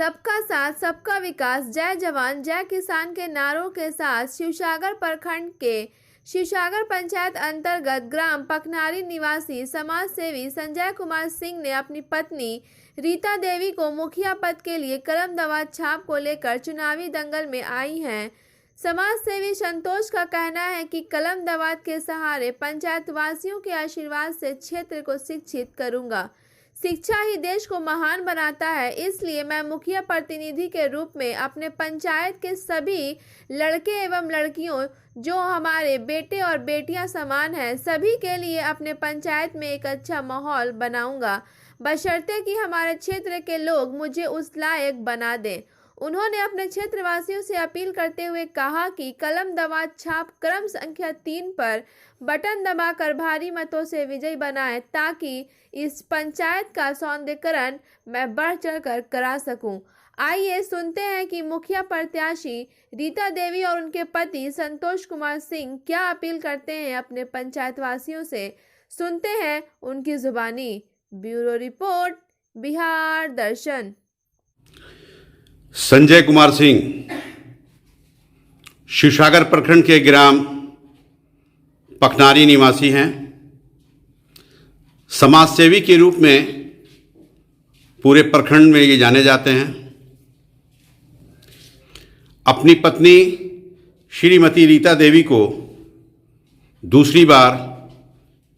सबका साथ सबका विकास, जय जवान जय किसान के नारों के साथ शिवसागर प्रखंड के शिवसागर पंचायत अंतर्गत ग्राम पखनारी निवासी समाज सेवी संजय कुमार सिंह ने अपनी पत्नी रीता देवी को मुखिया पद के लिए कलम दवात छाप को लेकर चुनावी दंगल में आई हैं। समाज सेवी संतोष का कहना है कि कलम दवात के सहारे पंचायत वासियों के आशीर्वाद से क्षेत्र को शिक्षित करूंगा। शिक्षा ही देश को महान बनाता है, इसलिए मैं मुखिया प्रतिनिधि के रूप में अपने पंचायत के सभी लड़के एवं लड़कियों जो हमारे बेटे और बेटियां समान हैं, सभी के लिए अपने पंचायत में एक अच्छा माहौल बनाऊंगा, बशर्ते कि हमारे क्षेत्र के लोग मुझे उस लायक बना दें। उन्होंने अपने क्षेत्रवासियों से अपील करते हुए कहा कि कलम दवात छाप क्रम संख्या 3 पर बटन दबाकर भारी मतों से विजयी बनाएं, ताकि इस पंचायत का सौंदर्यीकरण मैं बढ़ चढ़कर करा सकूं। आइए सुनते हैं कि मुखिया प्रत्याशी रीता देवी और उनके पति संतोष कुमार सिंह क्या अपील करते हैं अपने पंचायतवासियों से। सुनते हैं उनकी जुबानी। ब्यूरो रिपोर्ट, बिहार दर्शन। संजय कुमार सिंह शिवसागर प्रखंड के ग्राम पखनारी निवासी हैं। समाज सेवी के रूप में पूरे प्रखंड में ये जाने जाते हैं। अपनी पत्नी श्रीमती रीता देवी को दूसरी बार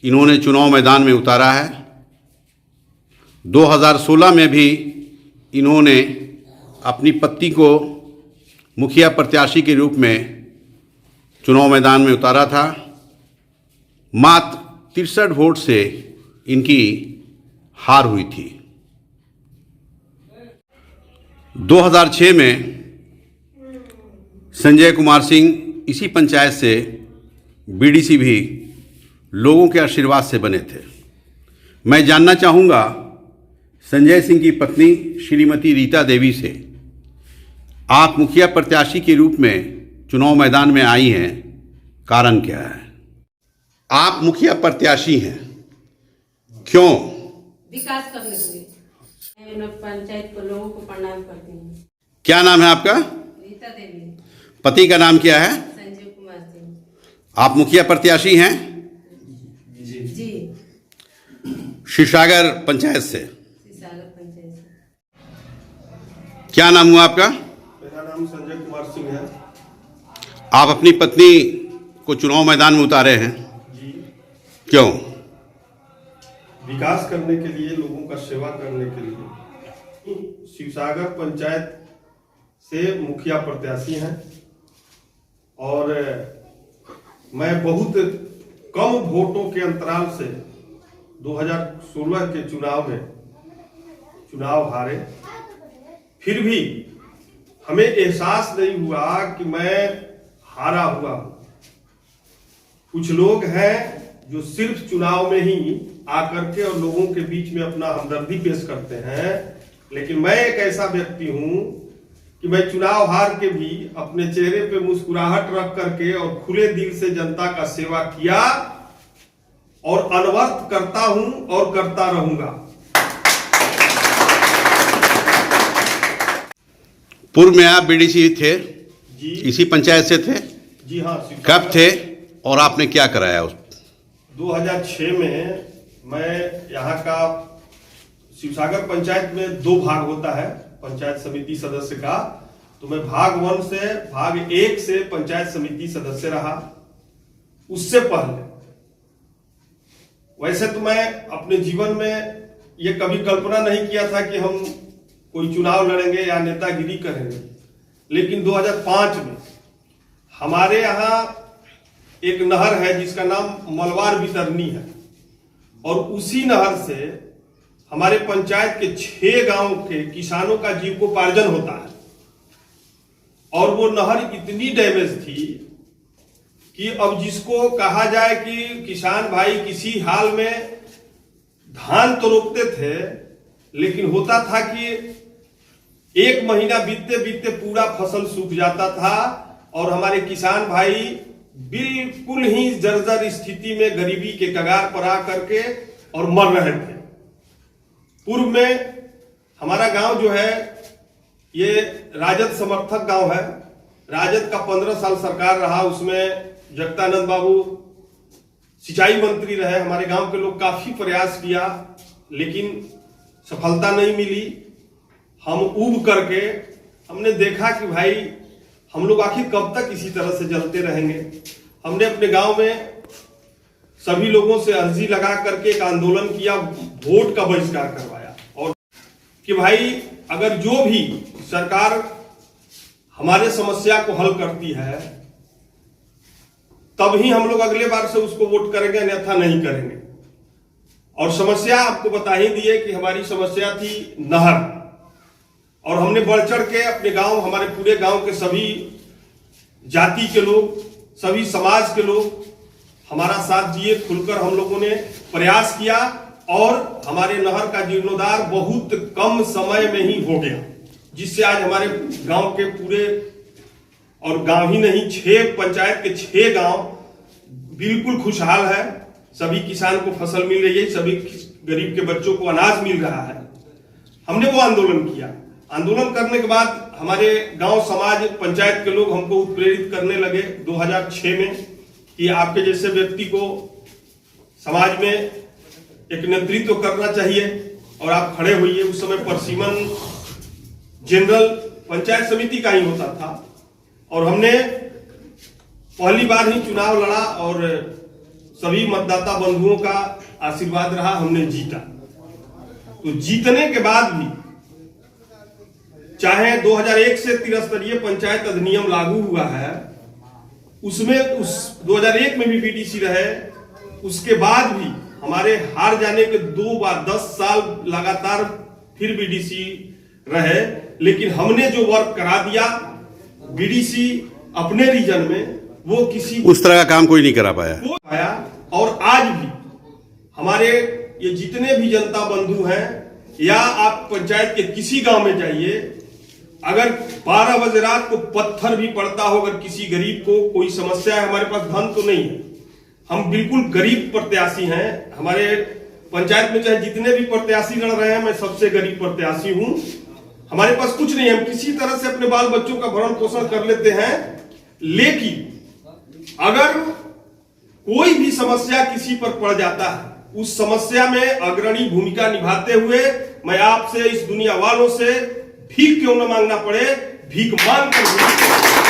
इन्होंने चुनाव मैदान में उतारा है। 2016 में भी इन्होंने अपनी पत्नी को मुखिया प्रत्याशी के रूप में चुनाव मैदान में उतारा था। मात्र 63 वोट से इनकी हार हुई थी। 2006 में संजय कुमार सिंह इसी पंचायत से बीडीसी भी लोगों के आशीर्वाद से बने थे। मैं जानना चाहूँगा संजय सिंह की पत्नी श्रीमती रीता देवी से, आप मुखिया प्रत्याशी के रूप में चुनाव मैदान में आई हैं, कारण क्या है? आप मुखिया प्रत्याशी हैं, क्यों? विकास करने के लिए। मैं पंचायत को लोगों को प्रणाम करती हूँ। क्या नाम है आपका? रीता देवी। पति का नाम क्या है? संजय कुमार सिंह। आप मुखिया प्रत्याशी हैं? जी। शिवसागर पंचायत से। शिवसागर पंचायत से। क्या नाम हुआ आपका? मेरा नाम संजय कुमार सिंह है। आप अपनी पत्नी को चुनाव मैदान में उतारे हैं, जी। क्यों? विकास करने के लिए, लोगों का सेवा करने के लिए। शिवसागर पंचायत से मुखिया प्रत्याशी हैं और मैं बहुत कम वोटों के अंतराल से 2016 के चुनाव में चुनाव हारे। फिर भी हमें एहसास नहीं हुआ कि मैं हारा हुआ हूं। कुछ लोग हैं जो सिर्फ चुनाव में ही आकर के और लोगों के बीच में अपना हमदर्दी पेश करते हैं, लेकिन मैं एक ऐसा व्यक्ति हूं कि मैं चुनाव हार के भी अपने चेहरे पे मुस्कुराहट रख करके और खुले दिल से जनता का सेवा किया और अनवरत करता हूं और करता रहूंगा। पूर्व में आप बीडीसी थे? जी। इसी पंचायत से थे? जी हाँ। कब थे और आपने क्या कराया? उस 2006 में मैं यहाँ का शिवसागर पंचायत में 2 भाग होता है पंचायत समिति सदस्य का, तो मैं भाग 1 से भाग 1 से पंचायत समिति सदस्य रहा। उससे पहले वैसे तो मैं अपने जीवन में ये कभी कल्पना नहीं किया था कि हम कोई चुनाव लड़ेंगे या नेतागिरी करेंगे, लेकिन 2005 में हमारे यहाँ एक नहर है जिसका नाम मलवार वितरणी है, और उसी नहर से हमारे पंचायत के 6 गांव के किसानों का जीविकोपार्जन होता है। और वो नहर इतनी डैमेज थी कि अब जिसको कहा जाए कि किसान भाई किसी हाल में धान तो रोपते थे, लेकिन होता था कि 1 महीना बीतते बीतते पूरा फसल सूख जाता था और हमारे किसान भाई बिल्कुल ही जर्जर स्थिति में गरीबी के कगार पर आ करके और मर रहे थे। पूर्व में हमारा गांव जो है ये राजद समर्थक गांव है। राजद का 15 साल सरकार रहा, उसमें जगदानंद बाबू सिंचाई मंत्री रहे। हमारे गांव के लोग काफी प्रयास किया लेकिन सफलता नहीं मिली। हम ऊब करके हमने देखा कि भाई हम लोग आखिर कब तक इसी तरह से जलते रहेंगे। हमने अपने गांव में सभी लोगों से अर्जी लगा करके एक आंदोलन किया, वोट का बहिष्कार करवाया और कि भाई अगर जो भी सरकार हमारे समस्या को हल करती है तब ही हम लोग अगले बार से उसको वोट करेंगे, अन्यथा नहीं करेंगे। और समस्या आपको बता ही दिए कि हमारी समस्या थी नहर, और हमने बढ़ चढ़ के अपने गांव, हमारे पूरे गांव के सभी जाति के लोग, सभी समाज के लोग हमारा साथ दिए। खुलकर हम लोगों ने प्रयास किया और हमारे नहर का जीर्णोद्धार बहुत कम समय में ही हो गया, जिससे आज हमारे गांव के पूरे, और गांव ही नहीं 6 पंचायत के 6 गांव बिल्कुल खुशहाल है। सभी किसान को फसल मिल रही है, सभी गरीब के बच्चों को अनाज मिल रहा है। हमने वो आंदोलन किया। आंदोलन करने के बाद हमारे गांव समाज, पंचायत के लोग हमको उत्प्रेरित करने लगे 2006 में कि आपके जैसे व्यक्ति को समाज में एक नेतृत्व करना चाहिए और आप खड़े होइए। उस समय परसिमन जनरल पंचायत समिति का ही होता था और हमने पहली बार ही चुनाव लड़ा और सभी मतदाता बंधुओं का आशीर्वाद रहा, हमने जीता। तो जीतने के बाद भी चाहे 2001 से त्रिस्तरीय पंचायत अधिनियम लागू हुआ है, उसमें उस 2001 में भी बीडीसी रहे, उसके बाद भी हमारे हार जाने के 2 बार 10 साल लगातार फिर बीडीसी रहे, लेकिन हमने जो वर्क करा दिया बीडीसी अपने रीजन में, वो किसी उस तरह का काम कोई नहीं करा पाया। और आज भी हमारे ये जितने भी जनता बंधु हैं, या आप पंचायत के किसी गांव में जाइए, अगर 12 बजे रात को पत्थर भी पड़ता हो, अगर किसी गरीब को कोई समस्या है, हमारे पास धन तो नहीं है, हम बिल्कुल गरीब प्रत्याशी हैं। हमारे पंचायत में चाहे जितने भी प्रत्याशी लड़ रहे हैं, मैं सबसे गरीब प्रत्याशी हूं। हमारे पास कुछ नहीं है, हम किसी तरह से अपने बाल बच्चों का भरण पोषण कर लेते हैं। लेकिन अगर कोई भी समस्या किसी पर पड़ जाता है, उस समस्या में अग्रणी भूमिका निभाते हुए मैं आपसे, इस दुनिया वालों से भीख क्यों न मांगना पड़े, भीख मांग कर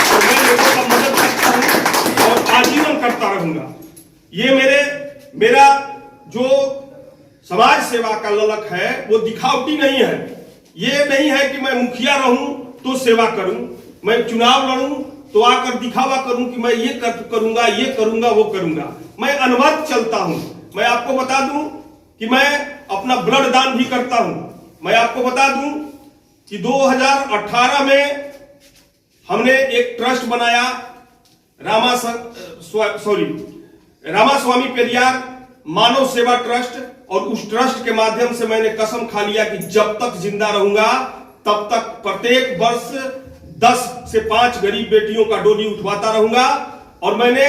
और मैं लोगों का मदद करता हूं और आजीवन करता रहूंगा। ये मेरा जो समाज सेवा का ललक है वो दिखावटी नहीं है। ये नहीं है कि मैं मुखिया रहूं तो सेवा करूं, मैं चुनाव लड़ूं तो आकर दिखावा करूं कि मैं ये करूंगा, ये करूंगा, वो करूंगा। मैं अनवरत चलता हूं। मैं आपको बता दूं कि मैं अपना ब्लड दान भी करता हूं। मैं आपको बता दूं कि 2018 में हमने एक ट्रस्ट बनाया, रामास्वामी पेरियार मानव सेवा ट्रस्ट, और उस ट्रस्ट के माध्यम से मैंने कसम खा लिया कि जब तक जिंदा रहूंगा तब तक प्रत्येक वर्ष 10 से 5 गरीब बेटियों का डोली उठवाता रहूंगा। और मैंने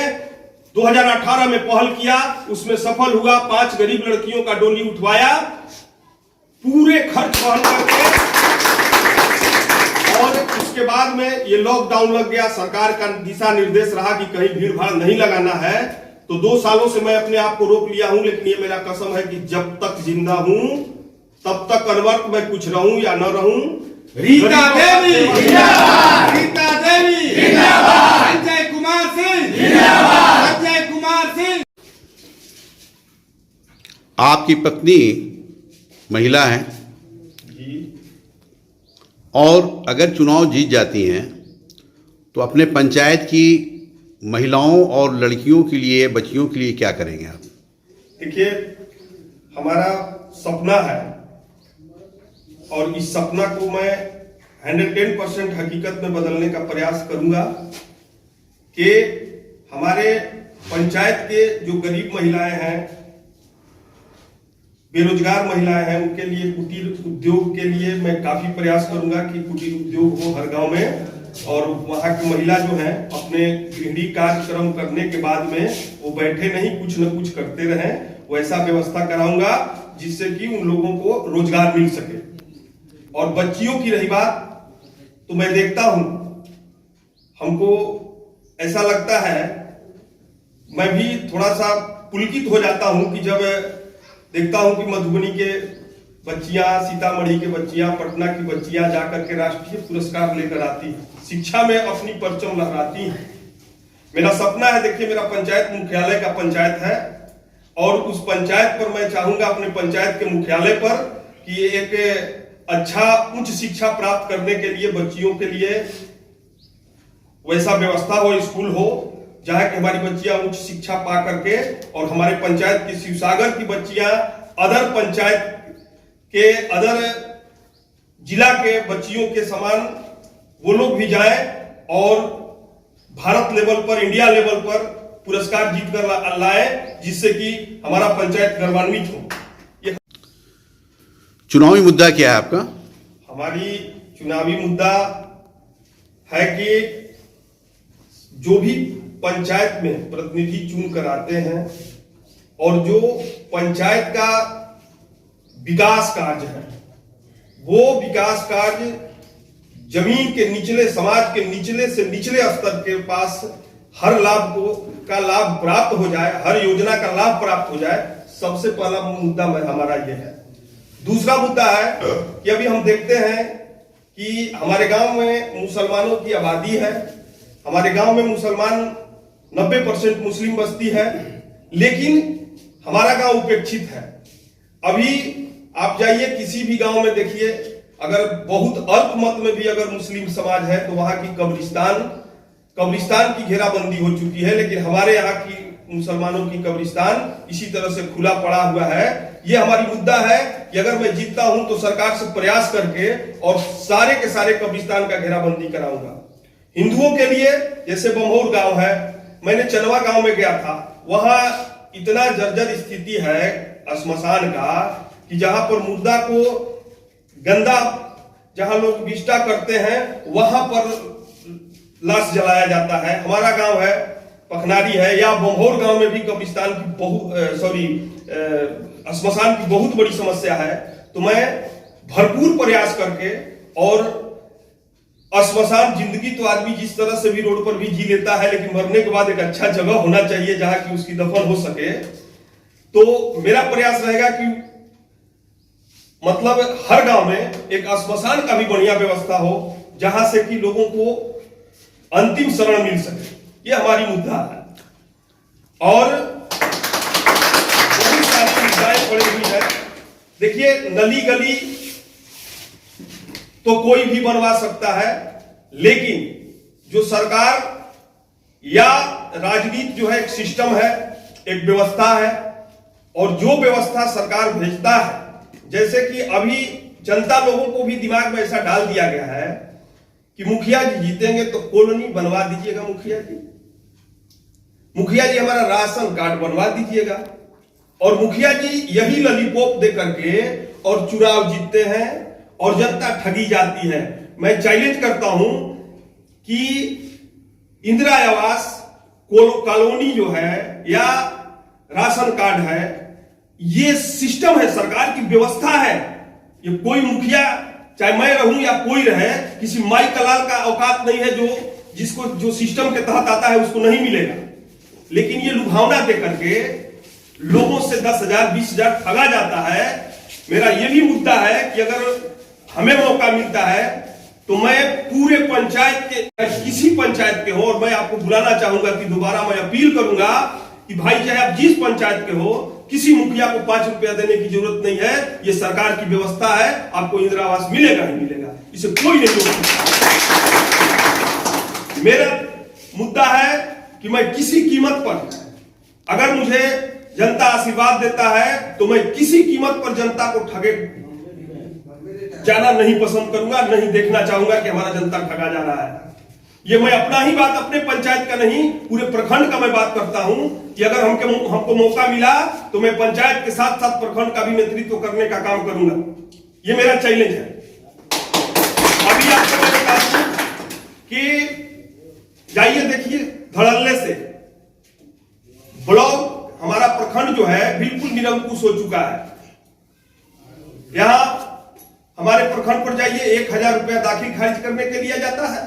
2018 में पहल किया, उसमें सफल हुआ, 5 गरीब लड़कियों का डोली उठवाया, पूरे खर्च वहन करके। और उसके बाद में ये लॉकडाउन लग गया, सरकार का दिशा निर्देश रहा कि कहीं भीड़ भाड़ नहीं लगाना है, तो 2 सालों से मैं अपने आप को रोक लिया हूं। लेकिन ये मेरा कसम है कि जब तक जिंदा हूं तब तक अनवरत मैं कुछ रहूं या न रहूं। रीता देवी जिंदाबाद, रीता देवी जिंदाबाद, संजय कुमार सिंह जिंदाबाद, संजय कुमार सिंह। आपकी पत्नी महिला है और अगर चुनाव जीत जाती हैं तो अपने पंचायत की महिलाओं और लड़कियों के लिए, बच्चियों के लिए क्या करेंगे आप? देखिए, हमारा सपना है और इस सपना को मैं 110% हकीकत में बदलने का प्रयास करूंगा कि हमारे पंचायत के जो गरीब महिलाएं हैं, बेरोजगार महिलाएं हैं, उनके लिए कुटीर उद्योग के लिए मैं काफी प्रयास करूंगा कि कुटीर उद्योग हो हर गांव में, और वहां की महिला जो है अपने गृहिणी कार्यक्रम करने के बाद में वो बैठे नहीं, कुछ न कुछ करते रहें, वैसा व्यवस्था कराऊंगा जिससे कि उन लोगों को रोजगार मिल सके। और बच्चियों की रही बात, तो मैं देखता हूं, हमको ऐसा लगता है, मैं भी थोड़ा सा पुलकित हो जाता हूं कि जब देखता हूं कि मधुबनी के बच्चियां, सीतामढ़ी के बच्चियां, पटना की बच्चियां जाकर के राष्ट्रीय पुरस्कार लेकर आती हैं, शिक्षा में अपनी परचम लहराती हैं। मेरा सपना है, देखिए मेरा पंचायत मुख्यालय का पंचायत है और उस पंचायत पर मैं चाहूंगा, अपने पंचायत के मुख्यालय पर, कि एक अच्छा उच्च शिक्षा प्राप्त करने के लिए बच्चियों के लिए वैसा व्यवस्था हो, स्कूल हो जहां कि हमारी बच्चियां उच्च शिक्षा पा करके, और हमारे पंचायत की शिवसागर की बच्चियां अदर पंचायत के, अदर जिला के बच्चियों के समान वो लोग भी जाएं और भारत लेवल पर, इंडिया लेवल पर पुरस्कार जीत कर लाए, जिससे कि हमारा पंचायत गौरवान्वित हो। ये चुनावी मुद्दा क्या है आपका? हमारी चुनावी मुद्दा है कि जो भी पंचायत में प्रतिनिधि चुन कर आते हैं और जो पंचायत का विकास कार्य है, वो विकास कार्य जमीन के निचले, समाज के निचले से निचले स्तर के पास हर लाभ का लाभ प्राप्त हो जाए, हर योजना का लाभ प्राप्त हो जाए, सबसे पहला मुद्दा हमारा ये है। दूसरा मुद्दा है कि अभी हम देखते हैं कि हमारे गांव में मुसलमानों की आबादी है, हमारे गांव में मुसलमान 90% मुस्लिम बस्ती है, लेकिन हमारा गांव उपेक्षित है। अभी आप जाइए किसी भी गांव में देखिए, अगर बहुत अल्प मत में भी अगर मुस्लिम समाज है तो वहां की कब्रिस्तान की घेराबंदी हो चुकी है, लेकिन हमारे यहाँ की मुसलमानों की कब्रिस्तान इसी तरह से खुला पड़ा हुआ है। ये हमारी मुद्दा है कि अगर मैं जीतता हूं तो सरकार से प्रयास करके और सारे के सारे कब्रिस्तान का घेराबंदी कराऊंगा। हिंदुओं के लिए जैसे बमौर गांव है, मैंने चनवा गांव में गया था, वहां इतना जर्जर स्थिति है श्मशान का कि जहां पर मुर्दा को गंदा, जहां लोग विष्टा करते हैं वहां पर लाश जलाया जाता है। हमारा गांव है पखनारी है, या बमौर गांव में भी कब्रिस्तान की श्मशान की बहुत बड़ी समस्या है। तो मैं भरपूर प्रयास करके, और श्मशान जिंदगी तो आदमी जिस तरह से भी रोड पर भी जी लेता है, लेकिन मरने के बाद एक अच्छा जगह होना चाहिए जहां की उसकी दफन हो सके। तो मेरा प्रयास रहेगा कि मतलब हर गांव में एक श्मशान का भी बढ़िया व्यवस्था हो, जहां से कि लोगों को अंतिम शरण मिल सके। ये हमारी मुद्दा है और बहुत सारी मुद्दाएं पड़ी हुई है। देखिए, नली गली तो कोई भी बनवा सकता है, लेकिन जो सरकार या राजनीति जो है, एक सिस्टम है, एक व्यवस्था है, और जो व्यवस्था सरकार भेजता है, जैसे कि अभी जनता लोगों को भी दिमाग में ऐसा डाल दिया गया है कि मुखिया जी जीतेंगे तो कॉलोनी बनवा दीजिएगा, मुखिया जी हमारा राशन कार्ड बनवा दीजिएगा, और मुखिया जी यही लॉलीपॉप दे करके और चुनाव जीतते हैं और जनता ठगी जाती है। मैं चैलेंज करता हूं कि इंदिरा आवास कॉलोनी जो है या राशन कार्ड है, ये सिस्टम है, सरकार की व्यवस्था है। ये कोई मुखिया, चाहे मैं रहूं या कोई रहे, किसी माई कलाल का औकात नहीं है जिसको जो सिस्टम के तहत आता है उसको नहीं मिलेगा। लेकिन ये लुभावना दे करके लोगों से 10,000 20,000 ठगा जाता है। मेरा ये भी मुद्दा है कि अगर हमें मौका मिलता है तो मैं पूरे पंचायत के, किसी पंचायत के हो, और मैं आपको बुलाना चाहूंगा कि दोबारा मैं अपील करूंगा कि भाई चाहे आप जिस पंचायत के हो, किसी मुखिया को 5 रुपया देने की जरूरत नहीं है। ये सरकार की व्यवस्था है, आपको इंदिरा आवास मिलेगा ही मिलेगा, इसे कोई नहीं रोक सकता। मेरा मुद्दा है कि मैं किसी कीमत पर, अगर मुझे जनता आशीर्वाद देता है तो मैं किसी कीमत पर जनता को ठगे जाना नहीं पसंद करूंगा, नहीं देखना चाहूंगा कि हमारा जनता ठगा जा रहा है। ये मैं अपना ही बात, अपने पंचायत का नहीं, पूरे प्रखंड का मैं बात करता हूं कि अगर हमको मौका मिला तो मैं पंचायत के साथ साथ प्रखंड का भी नेतृत्व करने का काम करूंगा। ये मेरा चैलेंज है। अभी आपको मैं बता दूं कि जाइए देखिए, धड़ल्ले से ब्लॉक, हमारा प्रखंड जो है बिल्कुल निरंकुश हो चुका है। यहां हमारे प्रखंड पर जाइए 1000 रुपया दाखिल खारिज करने के लिए जाता है।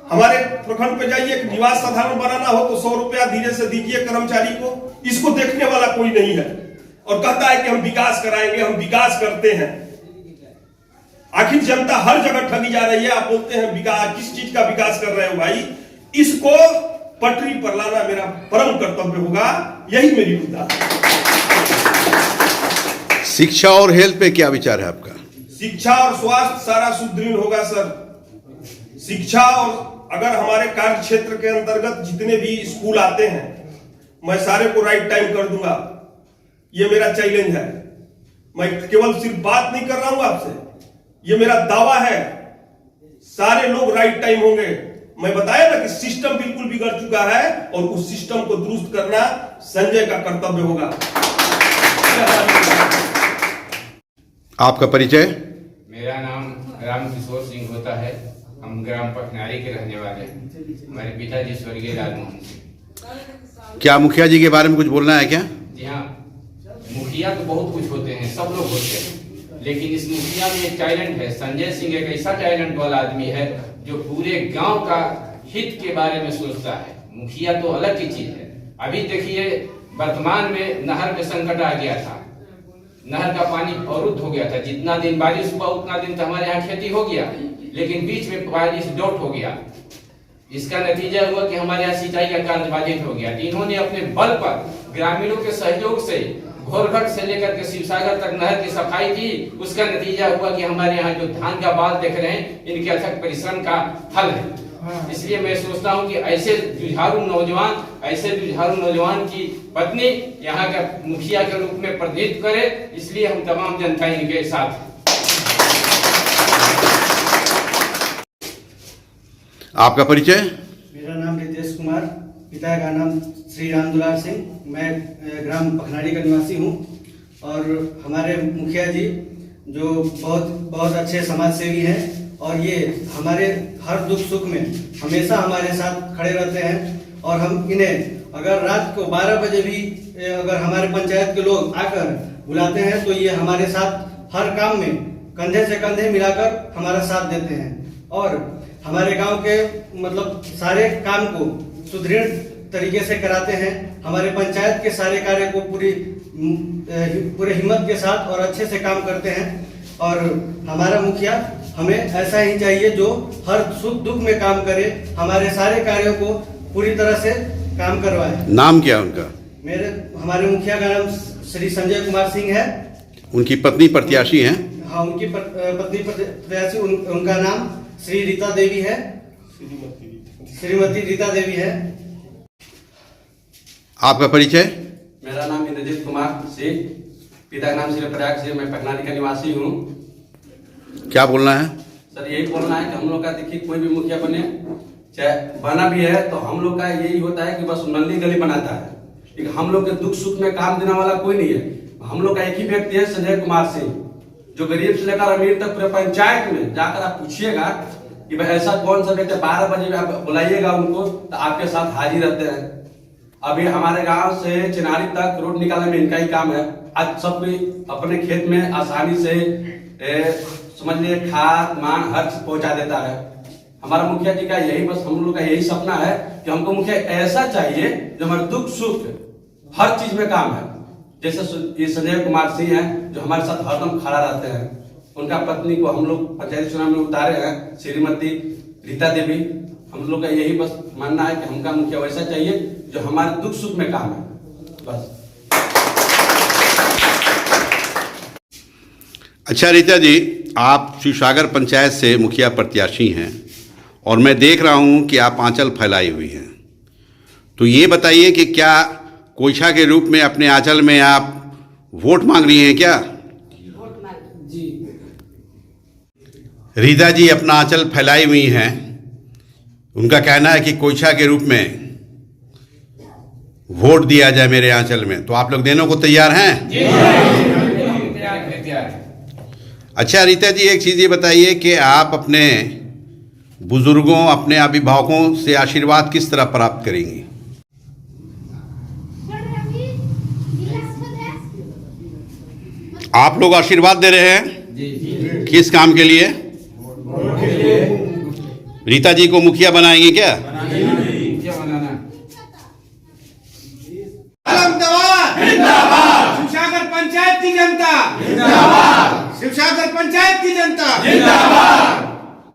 हमारे प्रखंड पर जाइए एक निवास साधारण बनाना हो तो 100 रुपया धीरे से दीजिए कर्मचारी को। इसको देखने वाला कोई नहीं है और कहता है कि हम विकास कराएंगे, हम विकास करते हैं। आखिर जनता हर जगह ठगी जा रही है, आप बोलते हैं विकास, किस चीज का विकास कर रहे हो भाई? इसको पटरी पर लाना मेरा परम कर्तव्य होगा, यही मेरी मुद्दा है। शिक्षा और हेल्थ पे क्या विचार है आपका? शिक्षा और स्वास्थ्य सारा सुदृढ़ होगा सर। शिक्षा और अगर हमारे कार्य क्षेत्र के अंतर्गत जितने भी स्कूल आते हैं मैं सारे को राइट टाइम कर दूंगा, ये मेरा चैलेंज है। मैं केवल सिर्फ बात नहीं कर रहा हूं आपसे, ये मेरा दावा है। सारे लोग राइट टाइम होंगे। मैं बताया ना कि सिस्टम बिल्कुल बिगड़ चुका है और उस सिस्टम को दुरुस्त करना संजय का कर्तव्य होगा। आपका परिचय? मेरा नाम रामकिशोर सिंह होता है। हम ग्राम पखनारी के रहने वाले हैं। हमारे पिताजी स्वर्गीय राजमोहन सिंह। क्या मुखिया जी के बारे में कुछ बोलना है क्या? जी हाँ, मुखिया तो बहुत कुछ होते हैं, सब लोग होते हैं, लेकिन इस मुखिया में एक टैलेंट है। संजय सिंह एक ऐसा टैलेंट वाला आदमी है जो पूरे गांव का हित के बारे में सोचता है। मुखिया तो अलग ही चीज है। अभी देखिए वर्तमान में नहर में संकट आ गया था, नहर का पानी अवरुद्ध हो गया था। जितना दिन बारिश हुआ उतना दिन तो हमारे यहाँ खेती हो गया, लेकिन बीच में बारिश डॉट हो गया। इसका नतीजा हुआ कि हमारे यहाँ सिंचाई का कार्य बाधित हो गया। इन्होंने अपने बल पर ग्रामीणों के सहयोग से घोरघट से लेकर के शिवसागर तक नहर की सफाई की। उसका नतीजा हुआ कि हमारे यहाँ जो धान का बाल देख रहे हैं, इनके अथक परिश्रम का फल है। इसलिए मैं सोचता हूँ कि ऐसे जुझारू नौजवान की पत्नी यहाँ का मुखिया के रूप में प्रतिनिधित्व करे। इसलिए हम तमाम जनता इनके साथ हैं। आपका परिचय? मेरा नाम रितेश कुमार, पिता का नाम श्री राम दुलार सिंह। मैं ग्राम पखनाड़ी का निवासी हूँ और हमारे मुखिया जी जो बहुत अच्छे समाज सेवी हैं और ये हमारे हर दुख सुख में हमेशा हमारे साथ खड़े रहते हैं। और हम इन्हें अगर रात को 12 बजे भी अगर हमारे पंचायत के लोग आकर बुलाते हैं तो ये हमारे साथ हर काम में कंधे से कंधे मिलाकर हमारा साथ देते हैं और हमारे गांव के मतलब सारे काम को सुदृढ़ तरीके से कराते हैं। हमारे पंचायत के सारे कार्य को पूरे हिम्मत के साथ और अच्छे से काम करते हैं और हमारा मुखिया हमें ऐसा ही चाहिए जो हर सुख दुख में काम करे, हमारे सारे कार्यों को पूरी तरह से काम करवाए। नाम क्या उनका? हमारे मुखिया का नाम श्री संजय कुमार सिंह है। उनकी पत्नी प्रत्याशी हैं? हाँ, उनकी पत्नी प्रत्याशी उनका नाम श्री रीता देवी है, श्रीमती रीता देवी है। आपका परिचय? मेरा नाम इंद्रजीत कुमार सिंह, पिता का नाम श्री प्रयाग सिंह। मैं पखनारी का निवासी हूँ। क्या बोलना है? सर यही बोलना है कि हम लोग का देखिए कोई भी मुखिया बने, चाहे बना भी है तो हम लोग का यही होता है कि बस नली गली बनाता है, लेकिन हम लोग के दुख सुख में काम देने वाला कोई नहीं है। हम लोग का एक ही व्यक्ति है, संजय कुमार सिंह, जो गरीब से लेकर अमीर तक पूरे पंचायत में जाकर आप पूछिएगा कि भाई ऐसा कौन सा व्यक्ति, 12 बजे आप बुलाइएगा उनको तो आपके साथ हाजिर रहते हैं। अभी हमारे गांव से चिनारी तक रोड निकालने में इनका ही काम है। आज सब कोई अपने खेत में आसानी से समझ लीजिए खाद मान हर चीज पहुंचा देता है। हमारा मुखिया जी का यही बस हम लोग का यही सपना है कि हमको मुखिया ऐसा चाहिए जो हमारे दुख सुख हर चीज में काम है। जैसे ये संजय कुमार सिंह है जो हमारे साथ हरदम खड़ा रहते हैं। उनका पत्नी को हम लोग पंचायत चुनाव में उतारे हैं, श्रीमती रीता देवी। हम लोग का यही बस मानना है कि हमका मुखिया वैसा चाहिए जो हमारे दुख सुख में काम है बस। अच्छा रीता जी, आप शिवसागर पंचायत से मुखिया प्रत्याशी हैं और मैं देख रहा हूं कि आप आंचल फैलाई हुई हैं, तो ये बताइए कि क्या कोयछा के रूप में अपने आंचल में आप वोट मांग रही हैं क्या? जी। रीता जी अपना आंचल फैलाई हुई हैं, उनका कहना है कि कोयछा के रूप में वोट दिया जाए मेरे आंचल में, तो आप लोग देने को तैयार हैं? अच्छा रीता जी, एक चीज़ ये बताइए कि आप अपने बुजुर्गों, अपने अभिभावकों से आशीर्वाद किस तरह प्राप्त करेंगी? आप लोग आशीर्वाद दे रहे हैं? जी जी। किस काम के लिए? रीता जी को मुखिया बनाएंगे क्या? मुखिया बनाना। शिवसागर पंचायत की जनता जिंदाबाद। शिवसागर पंचायत की जनता जिंदाबाद।